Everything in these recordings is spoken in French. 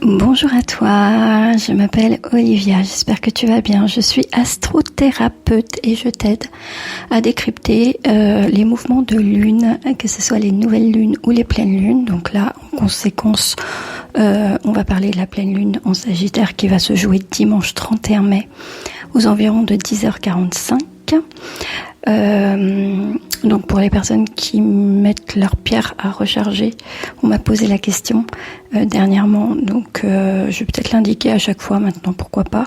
Bonjour à toi, je m'appelle Olivia, j'espère que tu vas bien. Je suis astrothérapeute et je t'aide à décrypter les mouvements de lune, que ce soit les nouvelles lunes ou les pleines lunes. Donc là, en conséquence, on va parler de la pleine lune en Sagittaire qui va se jouer dimanche 31 mai aux environs de 10h45. Donc pour les personnes qui mettent leur pierre à recharger, on m'a posé la question dernièrement, donc je vais peut-être l'indiquer à chaque fois maintenant, pourquoi pas.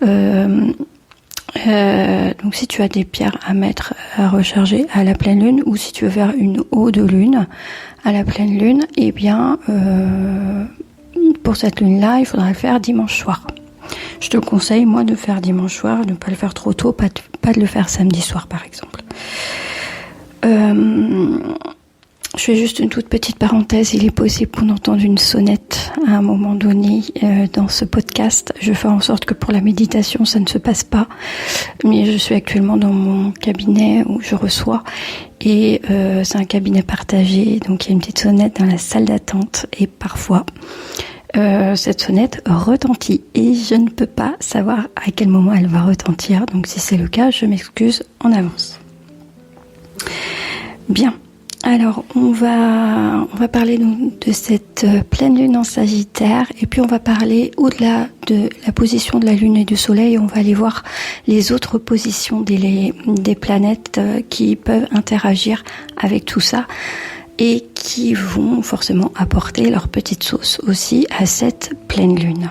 Donc si tu as des pierres à mettre à recharger à la pleine lune, ou si tu veux faire une eau de lune à la pleine lune, eh bien pour cette lune-là, il faudra le faire dimanche soir. Je te conseille, moi, de faire dimanche soir, de ne pas le faire trop tôt, pas de le faire samedi soir, par exemple. Je fais juste une toute petite parenthèse. Il est possible qu'on entende une sonnette à un moment donné dans ce podcast. Je fais en sorte que pour la méditation, ça ne se passe pas. Mais je suis actuellement dans mon cabinet où je reçois. Et c'est un cabinet partagé. Donc il y a une petite sonnette dans la salle d'attente. Et parfois, cette sonnette retentit. Et je ne peux pas savoir à quel moment elle va retentir. Donc si c'est le cas, je m'excuse en avance. Bien. Alors, on va parler donc de cette pleine lune en Sagittaire, et puis on va parler au-delà de la position de la lune et du soleil, on va aller voir les autres positions des planètes qui peuvent interagir avec tout ça et qui vont forcément apporter leur petite sauce aussi à cette pleine lune.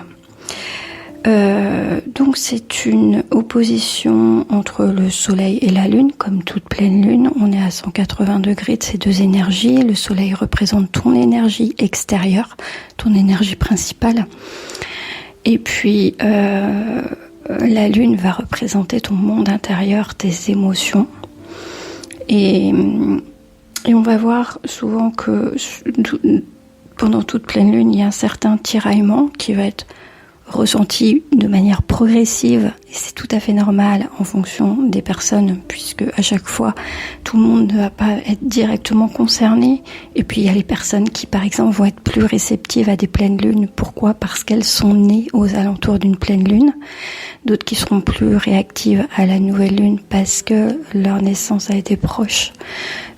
Donc c'est une opposition entre le soleil et la lune, comme toute pleine lune. On est à 180 degrés de ces deux énergies. Le soleil représente ton énergie extérieure, ton énergie principale. Et puis la lune va représenter ton monde intérieur, tes émotions. Et on va voir souvent que pendant toute pleine lune, il y a un certain tiraillement qui va être ressenti de manière progressive, et c'est tout à fait normal en fonction des personnes, puisque à chaque fois tout le monde ne va pas être directement concerné. Et puis il y a les personnes qui par exemple vont être plus réceptives à des pleines lunes. Pourquoi ? Parce qu'elles sont nées aux alentours d'une pleine lune. D'autres qui seront plus réactives à la nouvelle lune parce que leur naissance a été proche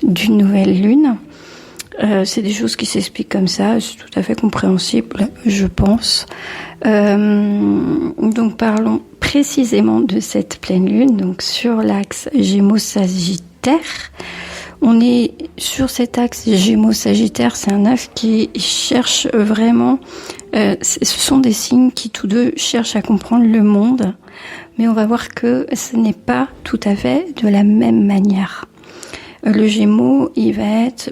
d'une nouvelle lune. C'est des choses qui s'expliquent comme ça, c'est tout à fait compréhensible, je pense. Donc parlons précisément de cette pleine lune, donc sur l'axe Gémeaux-Sagittaire. On est sur cet axe Gémeaux-Sagittaire, c'est un axe qui cherche vraiment, ce sont des signes qui tous deux cherchent à comprendre le monde, mais on va voir que ce n'est pas tout à fait de la même manière. Le Gémeaux, il va être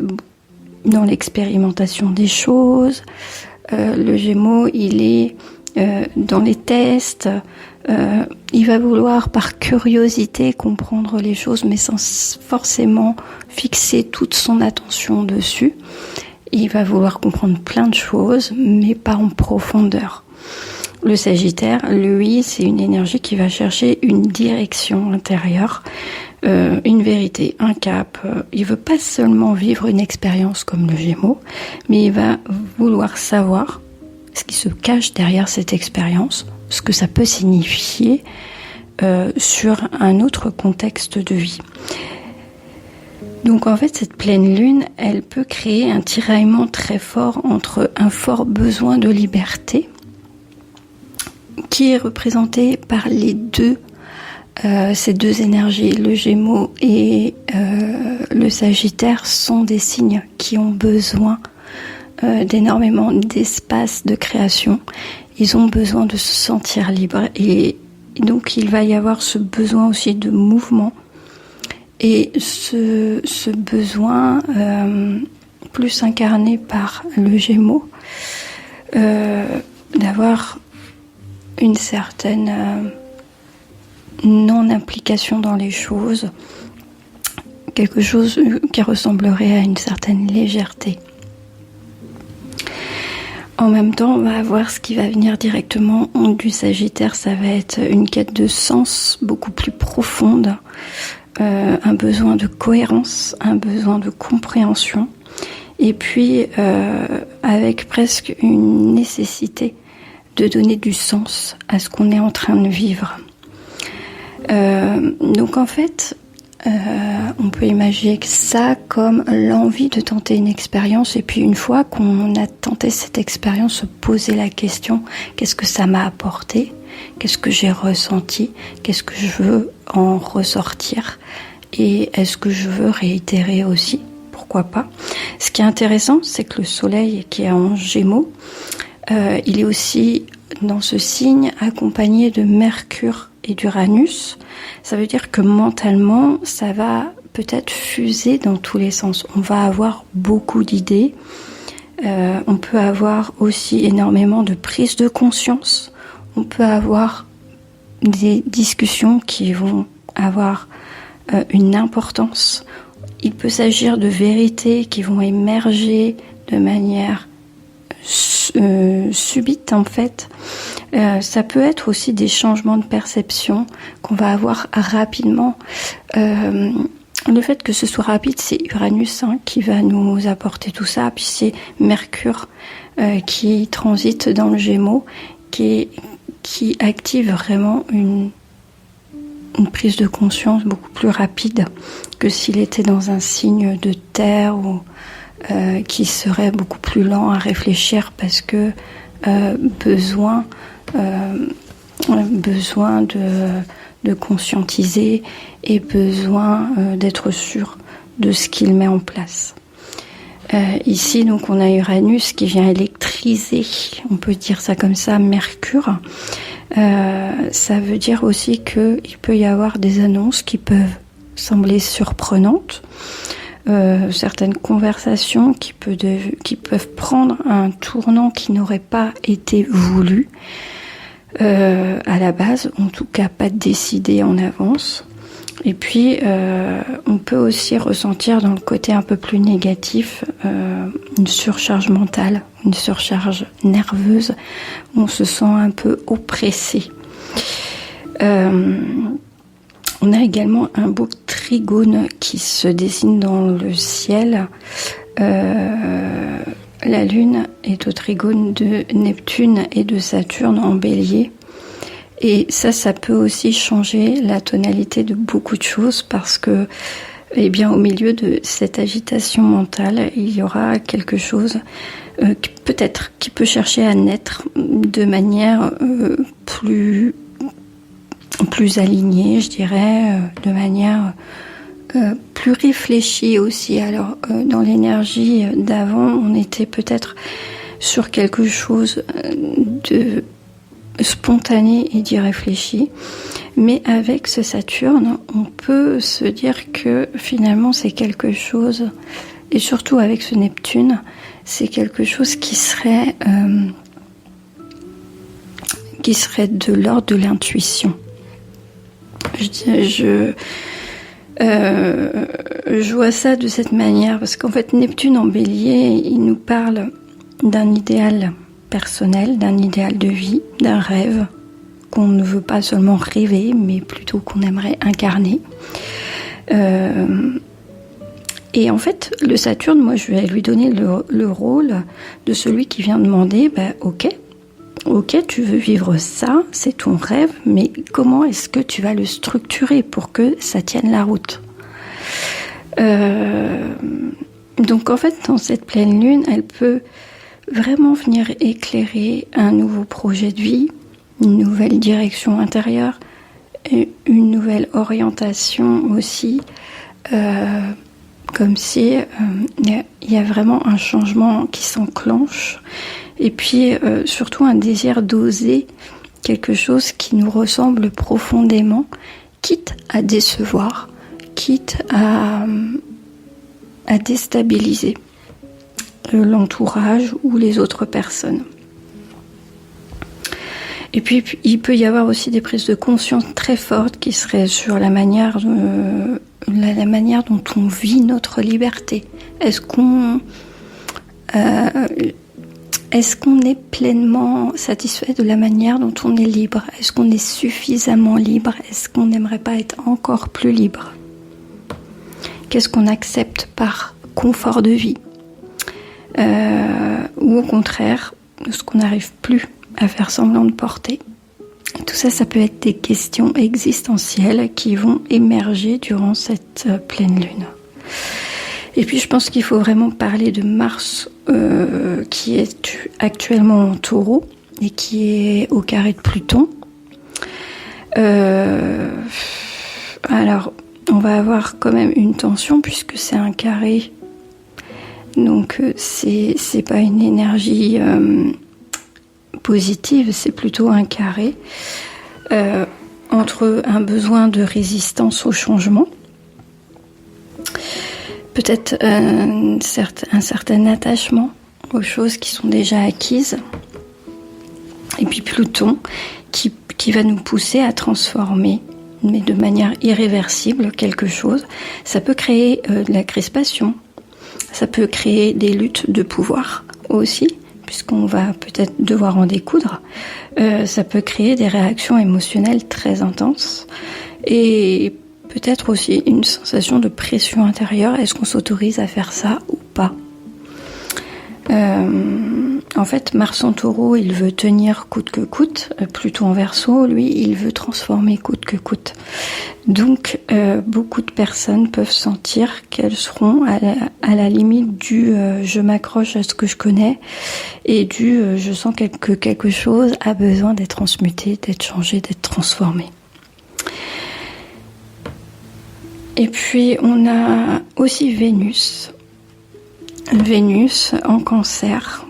dans l'expérimentation des choses. Le Gémeaux, il est dans les tests. Il va vouloir par curiosité comprendre les choses, mais sans forcément fixer toute son attention dessus. Il va vouloir comprendre plein de choses, mais pas en profondeur. Le Sagittaire, lui, c'est une énergie qui va chercher une direction intérieure, une vérité, un cap. Il veut pas seulement vivre une expérience comme le Gémeaux, mais il va vouloir savoir ce qui se cache derrière cette expérience, ce que ça peut signifier sur un autre contexte de vie. Donc en fait, cette pleine lune, elle peut créer un tiraillement très fort entre un fort besoin de liberté, qui est représenté par ces deux énergies. Le Gémeaux et le Sagittaire sont des signes qui ont besoin d'énormément d'espace de création. Ils ont besoin de se sentir libres, et donc il va y avoir ce besoin aussi de mouvement, et ce besoin plus incarné par le Gémeaux, d'avoir une certaine non-implication dans les choses, quelque chose qui ressemblerait à une certaine légèreté. En même temps, on va voir ce qui va venir directement du Sagittaire, ça va être une quête de sens beaucoup plus profonde, un besoin de cohérence, un besoin de compréhension, et puis avec presque une nécessité de donner du sens à ce qu'on est en train de vivre. Donc en fait, on peut imaginer que ça comme l'envie de tenter une expérience, et puis une fois qu'on a tenté cette expérience, se poser la question, qu'est-ce que ça m'a apporté ? Qu'est-ce que j'ai ressenti ? Qu'est-ce que je veux en ressortir ? Et est-ce que je veux réitérer aussi ? Pourquoi pas ? Ce qui est intéressant, c'est que le soleil qui est en Gémeaux, il est aussi dans ce signe accompagné de Mercure et d'Uranus. Ça veut dire que mentalement, ça va peut-être fuser dans tous les sens. On va avoir beaucoup d'idées. On peut avoir aussi énormément de prise de conscience. On peut avoir des discussions qui vont avoir une importance. Il peut s'agir de vérités qui vont émerger de manière subite en fait. Ça peut être aussi des changements de perception qu'on va avoir rapidement. Le fait que ce soit rapide, c'est Uranus qui va nous apporter tout ça, puis c'est Mercure qui transite dans le Gémeaux, qui active vraiment une prise de conscience beaucoup plus rapide que s'il était dans un signe de terre ou qui serait beaucoup plus lent à réfléchir parce que besoin de conscientiser et besoin d'être sûr de ce qu'il met en place. Ici, donc, on a Uranus qui vient électriser, on peut dire ça comme ça, Mercure. Ça veut dire aussi qu'il peut y avoir des annonces qui peuvent sembler surprenantes, certaines conversations qui peuvent prendre un tournant qui n'aurait pas été voulu à la base, en tout cas pas décidé en avance. Et puis, on peut aussi ressentir dans le côté un peu plus négatif une surcharge mentale, une surcharge nerveuse, où on se sent un peu oppressé. On a également un beau trigone qui se dessine dans le ciel. La Lune est au trigone de Neptune et de Saturne en Bélier. Et ça peut aussi changer la tonalité de beaucoup de choses parce que, eh bien, au milieu de cette agitation mentale, il y aura quelque chose qui peut chercher à naître de manière plus alignée, je dirais, de manière plus réfléchie aussi. Alors, dans l'énergie d'avant, on était peut-être sur quelque chose de spontané et d'irréfléchi, mais avec ce Saturne, on peut se dire que finalement c'est quelque chose, et surtout avec ce Neptune, c'est quelque chose qui serait de l'ordre de l'intuition. Je vois ça de cette manière, parce qu'en fait Neptune en Bélier, il nous parle d'un idéal personnel, d'un idéal de vie, d'un rêve qu'on ne veut pas seulement rêver, mais plutôt qu'on aimerait incarner. Et en fait, le Saturne, moi, je vais lui donner le rôle de celui qui vient demander, ok, tu veux vivre ça, c'est ton rêve, mais comment est-ce que tu vas le structurer pour que ça tienne la route ? Donc en fait, dans cette pleine lune, elle peut vraiment venir éclairer un nouveau projet de vie, une nouvelle direction intérieure, et une nouvelle orientation aussi, comme si il y a vraiment un changement qui s'enclenche, et puis surtout un désir d'oser quelque chose qui nous ressemble profondément, quitte à décevoir, quitte à déstabiliser l'entourage ou les autres personnes. Et puis il peut y avoir aussi des prises de conscience très fortes qui seraient sur la manière dont on vit notre liberté. Est-ce qu'on est pleinement satisfait de la manière dont on est libre ? Est-ce qu'on est suffisamment libre ? Est-ce qu'on n'aimerait pas être encore plus libre ? Qu'est-ce qu'on accepte par confort de vie ? Ou au contraire, ce qu'on n'arrive plus à faire semblant de porter. Tout ça, ça peut être des questions existentielles qui vont émerger durant cette pleine lune. Et puis je pense qu'il faut vraiment parler de Mars qui est actuellement en Taureau et qui est au carré de Pluton. Alors, on va avoir quand même une tension puisque c'est un carré. Donc c'est pas une énergie positive, c'est plutôt un carré entre un besoin de résistance au changement, peut-être un certain attachement aux choses qui sont déjà acquises, et puis Pluton qui va nous pousser à transformer, mais de manière irréversible, quelque chose. Ça peut créer de la crispation, ça peut créer des luttes de pouvoir aussi, puisqu'on va peut-être devoir en découdre. Ça peut créer des réactions émotionnelles très intenses et peut-être aussi une sensation de pression intérieure. Est-ce qu'on s'autorise à faire ça ou pas ? En fait, Mars en Taureau, il veut tenir coûte que coûte. Pluton en Verseau, lui, il veut transformer coûte que coûte. Donc, beaucoup de personnes peuvent sentir qu'elles seront à la limite du je m'accroche à ce que je connais et du je sens que quelque chose a besoin d'être transmuté, d'être changé, d'être transformé. Et puis, on a aussi Vénus. Vénus en Cancer.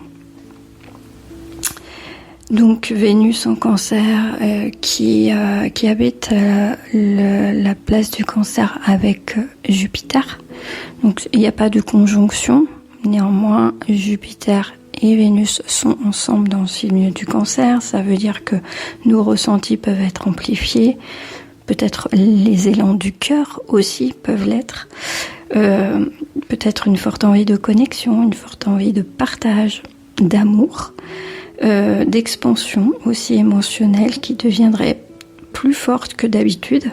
Donc Vénus en Cancer qui habite la place du Cancer avec Jupiter. Donc il n'y a pas de conjonction. Néanmoins, Jupiter et Vénus sont ensemble dans le signe du Cancer. Ça veut dire que nos ressentis peuvent être amplifiés. Peut-être les élans du cœur aussi peuvent l'être. Peut-être une forte envie de connexion, une forte envie de partage, d'amour, d'expansion aussi émotionnelle qui deviendrait plus forte que d'habitude.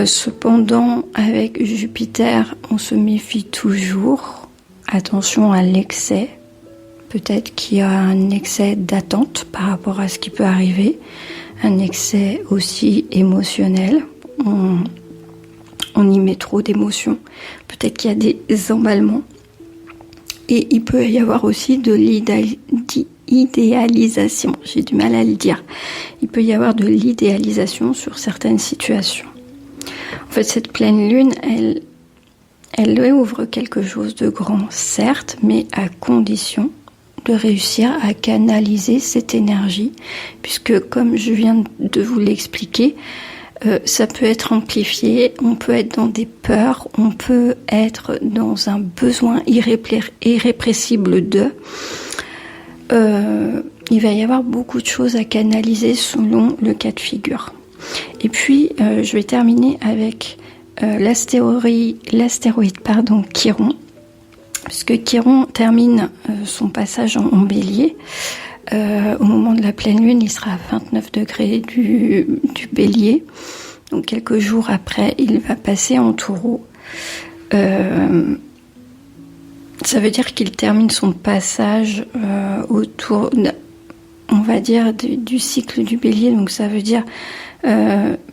Cependant, avec Jupiter, on se méfie toujours. Attention à l'excès. Peut-être qu'il y a un excès d'attente par rapport à ce qui peut arriver. Un excès aussi émotionnel. On y met trop d'émotions. Peut-être qu'il y a des emballements. Et il peut y avoir aussi de l'idéalisation. J'ai du mal à le dire. Il peut y avoir de l'idéalisation sur certaines situations. En fait, cette pleine lune, elle ouvre quelque chose de grand, certes, mais à condition de réussir à canaliser cette énergie, puisque comme je viens de vous l'expliquer, ça peut être amplifié, on peut être dans des peurs, on peut être dans un besoin irrépressible de. Il va y avoir beaucoup de choses à canaliser selon le cas de figure. Et puis, je vais terminer avec l'astéroïde Chiron, puisque Chiron termine son passage en Bélier. Au moment de la pleine lune, il sera à 29 degrés du Bélier. Donc quelques jours après, il va passer en Taureau. Ça veut dire qu'il termine son passage autour, on va dire, du cycle du Bélier. Donc ça veut dire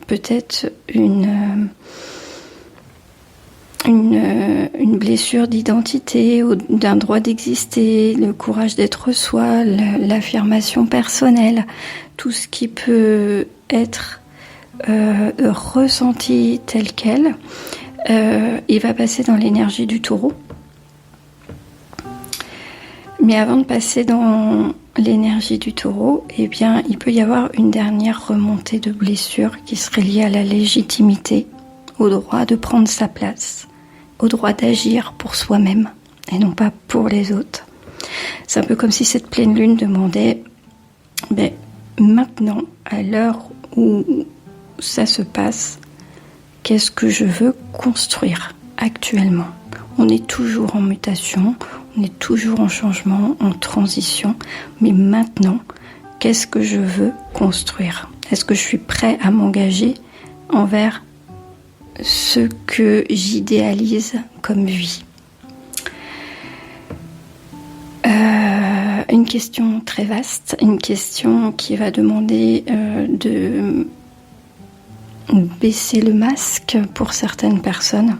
peut-être une blessure d'identité, d'un droit d'exister, le courage d'être soi, l'affirmation personnelle, tout ce qui peut être ressenti tel quel, il va passer dans l'énergie du Taureau. Mais avant de passer dans l'énergie du Taureau, eh bien, il peut y avoir une dernière remontée de blessure qui serait liée à la légitimité, au droit de prendre sa place, au droit d'agir pour soi-même et non pas pour les autres. C'est un peu comme si cette pleine lune demandait, maintenant, à l'heure où ça se passe, qu'est-ce que je veux construire actuellement ? On est toujours en mutation, on est toujours en changement, en transition, mais maintenant, qu'est-ce que je veux construire ? Est-ce que je suis prêt à m'engager envers ce que j'idéalise comme vie. une question très vaste, une question qui va demander de baisser le masque pour certaines personnes.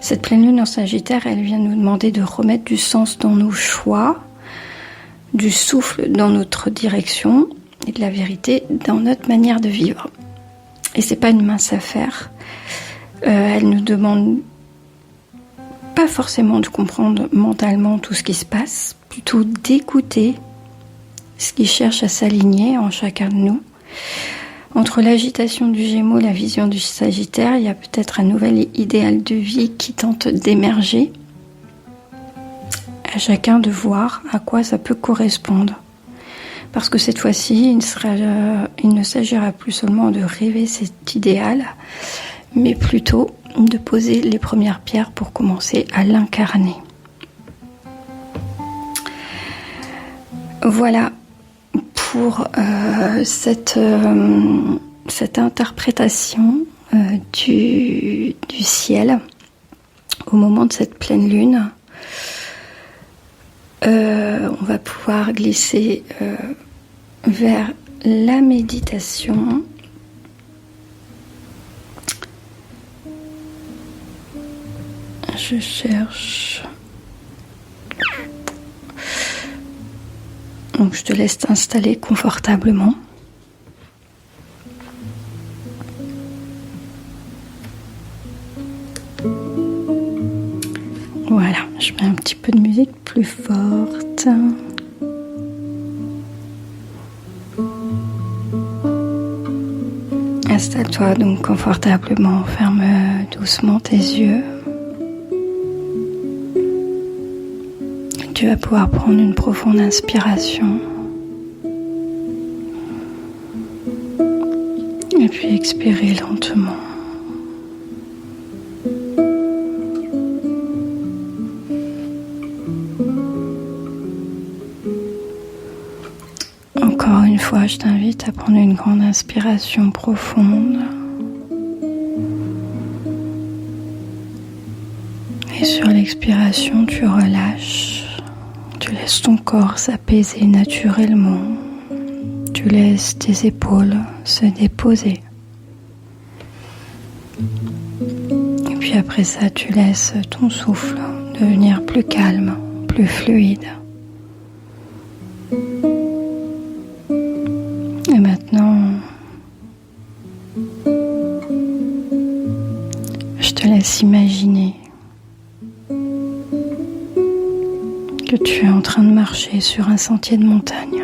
Cette pleine lune en Sagittaire, elle vient nous demander de remettre du sens dans nos choix, du souffle dans notre direction et de la vérité dans notre manière de vivre. Et c'est pas une mince affaire. Elle nous demande pas forcément de comprendre mentalement tout ce qui se passe, plutôt d'écouter ce qui cherche à s'aligner en chacun de nous. Entre l'agitation du Gémeaux et la vision du Sagittaire, il y a peut-être un nouvel idéal de vie qui tente d'émerger. À chacun de voir à quoi ça peut correspondre. Parce que cette fois-ci, il ne s'agira plus seulement de rêver cet idéal, mais plutôt de poser les premières pierres pour commencer à l'incarner. Voilà pour cette interprétation du ciel au moment de cette pleine lune. On va pouvoir glisser vers la méditation. Je cherche. Donc je te laisse t'installer confortablement. Voilà, je mets un petit peu de musique plus forte. Installe-toi donc confortablement, ferme doucement tes yeux. Tu vas pouvoir prendre une profonde inspiration et puis expirer lentement. Encore une fois, je t'invite à prendre une grande inspiration profonde et sur l'expiration, tu relâches. Tu laisses ton corps s'apaiser naturellement. Tu laisses tes épaules se déposer. Et puis après ça, tu laisses ton souffle devenir plus calme, plus fluide. Et maintenant, je te laisse imaginer que tu es en train de marcher sur un sentier de montagne.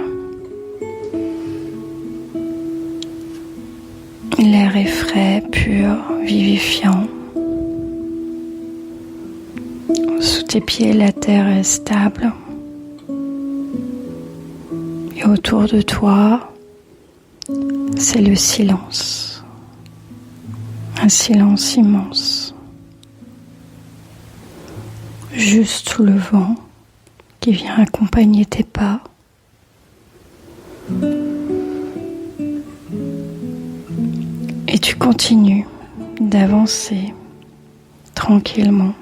L'air est frais, pur, vivifiant. Sous tes pieds, la terre est stable. Et autour de toi, c'est le silence. Un silence immense. Juste le vent qui vient accompagner tes pas. Et tu continues d'avancer tranquillement.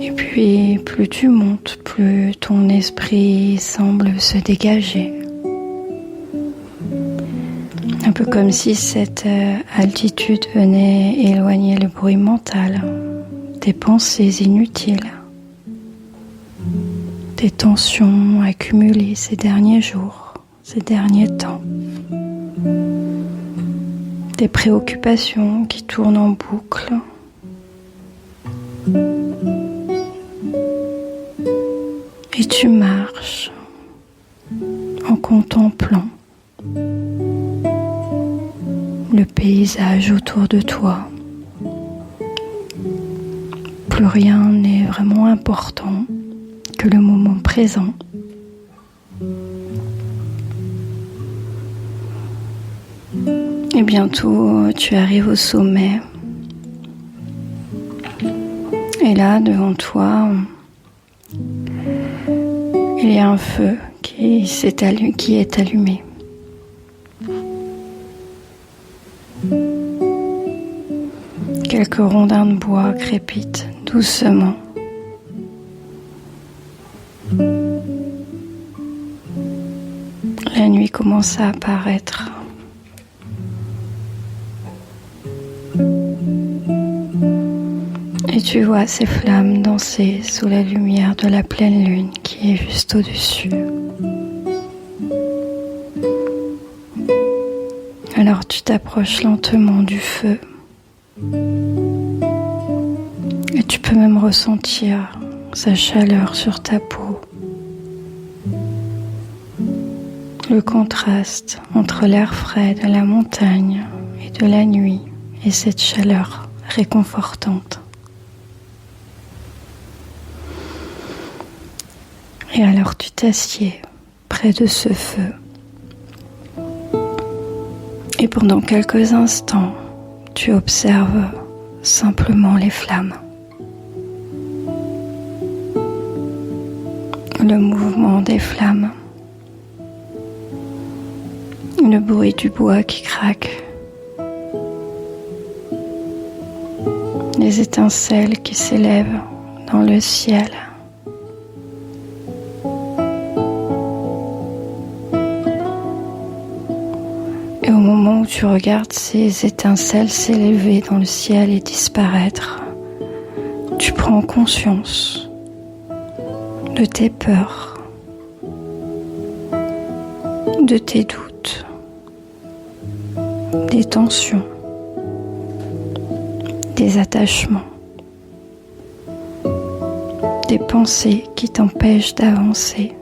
Et puis, plus tu montes, plus ton esprit semble se dégager. Un peu comme si cette altitude venait éloigner le bruit mental, tes pensées inutiles, tes tensions accumulées ces derniers jours, ces derniers temps, tes préoccupations qui tournent en boucle. Et tu marches en contemplant le paysage autour de toi. Plus rien n'est vraiment important que le moment présent. Et bientôt, tu arrives au sommet. Et là, devant toi, il y a un feu qui est allumé. Quelques rondins de bois crépitent doucement. nuit commence à apparaître. Et tu vois ces flammes danser sous la lumière de la pleine lune qui est juste au-dessus. Alors tu t'approches lentement du feu. Et tu peux même ressentir sa chaleur sur ta peau. Le contraste entre l'air frais de la montagne et de la nuit et cette chaleur réconfortante. Et alors tu t'assieds près de ce feu. Et pendant quelques instants, tu observes simplement les flammes. Le mouvement des flammes. Le bruit du bois qui craque. Les étincelles qui s'élèvent dans le ciel. Et au moment où tu regardes ces étincelles s'élever dans le ciel et disparaître, tu prends conscience de tes peurs, de tes doutes, des tensions, des attachements, des pensées qui t'empêchent d'avancer.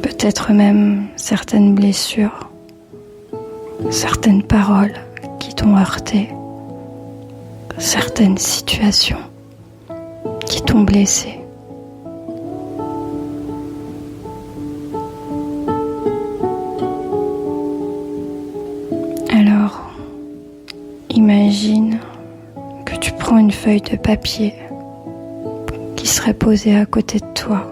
Peut-être même certaines blessures, certaines paroles qui t'ont heurté, certaines situations qui t'ont blessé. Alors, imagine que tu prends une feuille de papier qui serait posée à côté de toi.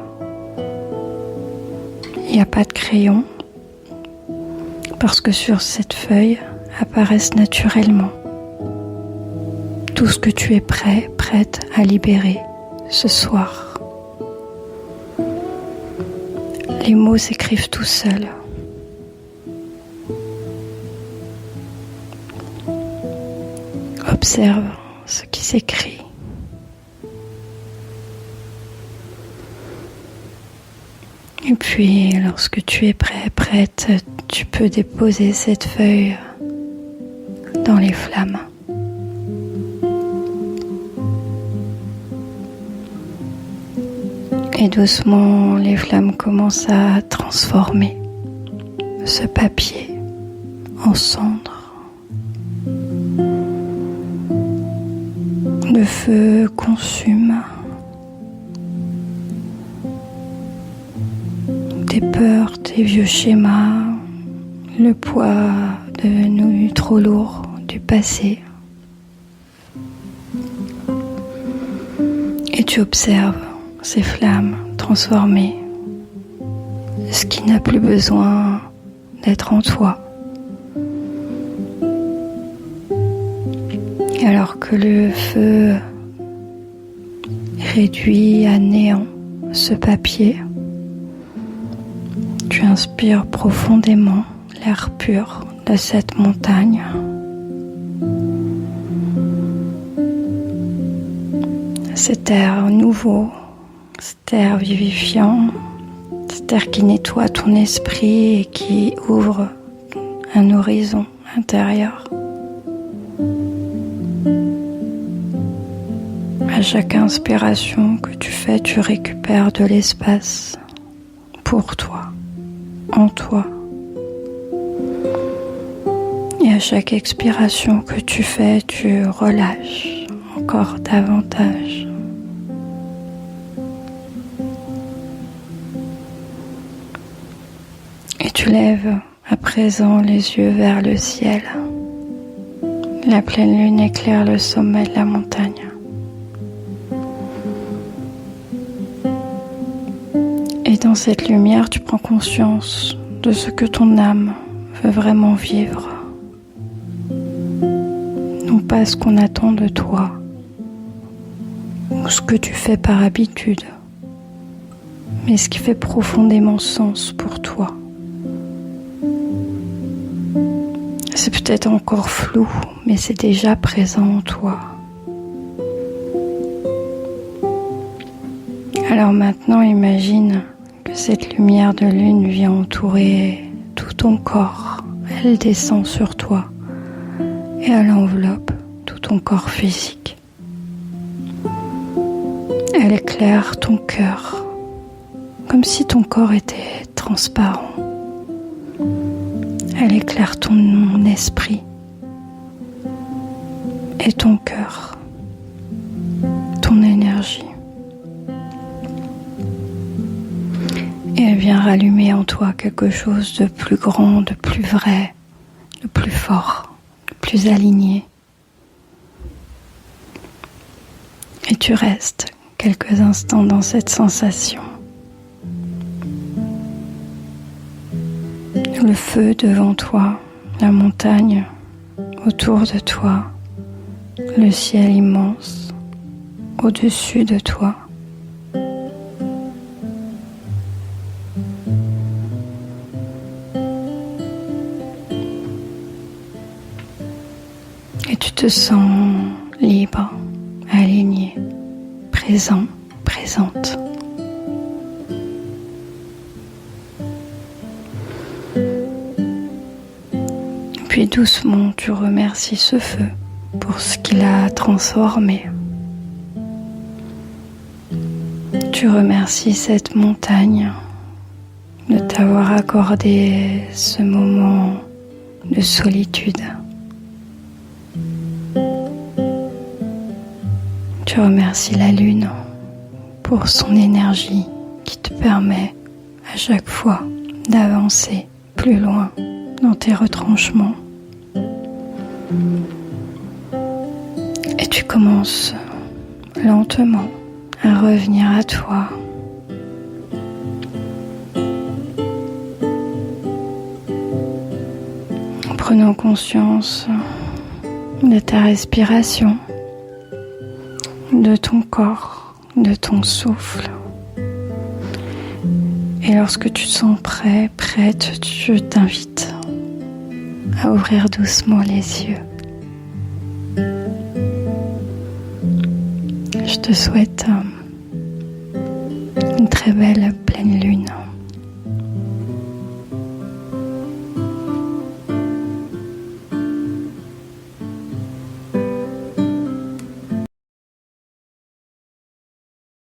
Il n'y a pas de crayon, parce que sur cette feuille apparaissent naturellement tout ce que tu es prête à libérer ce soir. Les mots s'écrivent tout seuls. Observe ce qui s'écrit. Et puis, lorsque tu es prête, tu peux déposer cette feuille dans les flammes. Et doucement, les flammes commencent à transformer ce papier en cendres. Le feu consume tes peurs, tes vieux schémas, le poids devenu trop lourd du passé. Et tu observes ces flammes transformer ce qui n'a plus besoin d'être en toi. Et alors que le feu réduit à néant ce papier, tu inspires profondément l'air pur de cette montagne. Cet air nouveau, cet air vivifiant, cet air qui nettoie ton esprit et qui ouvre un horizon intérieur. À chaque inspiration que tu fais, tu récupères de l'espace pour toi, en toi. Et à chaque expiration que tu fais, tu relâches encore davantage. Et tu lèves à présent les yeux vers le ciel. La pleine lune éclaire le sommet de la montagne. Et dans cette lumière, tu prends conscience de ce que ton âme veut vraiment vivre. Non pas ce qu'on attend de toi, ou ce que tu fais par habitude, mais ce qui fait profondément sens pour toi. C'est peut-être encore flou, mais c'est déjà présent en toi. Alors maintenant, imagine que cette lumière de lune vient entourer tout ton corps. Elle descend sur toi et elle enveloppe tout ton corps physique. Elle éclaire ton cœur, comme si ton corps était transparent. Elle éclaire ton esprit et ton cœur, ton énergie. Et elle vient rallumer en toi quelque chose de plus grand, de plus vrai, de plus fort, de plus aligné. Et tu restes quelques instants dans cette sensation. Le feu devant toi, la montagne autour de toi, le ciel immense au-dessus de toi. Et tu te sens libre, aligné, présent, présente. Puis doucement, tu remercies ce feu pour ce qu'il a transformé. Tu remercies cette montagne de t'avoir accordé ce moment de solitude. Tu remercies la lune pour son énergie qui te permet à chaque fois d'avancer plus loin dans tes retranchements. Et tu commences lentement à revenir à toi. En prenant conscience de ta respiration, de ton corps, de ton souffle. Et lorsque tu te sens prêt, prête, je t'invite à ouvrir doucement les yeux. Je te souhaite une très belle pleine lune.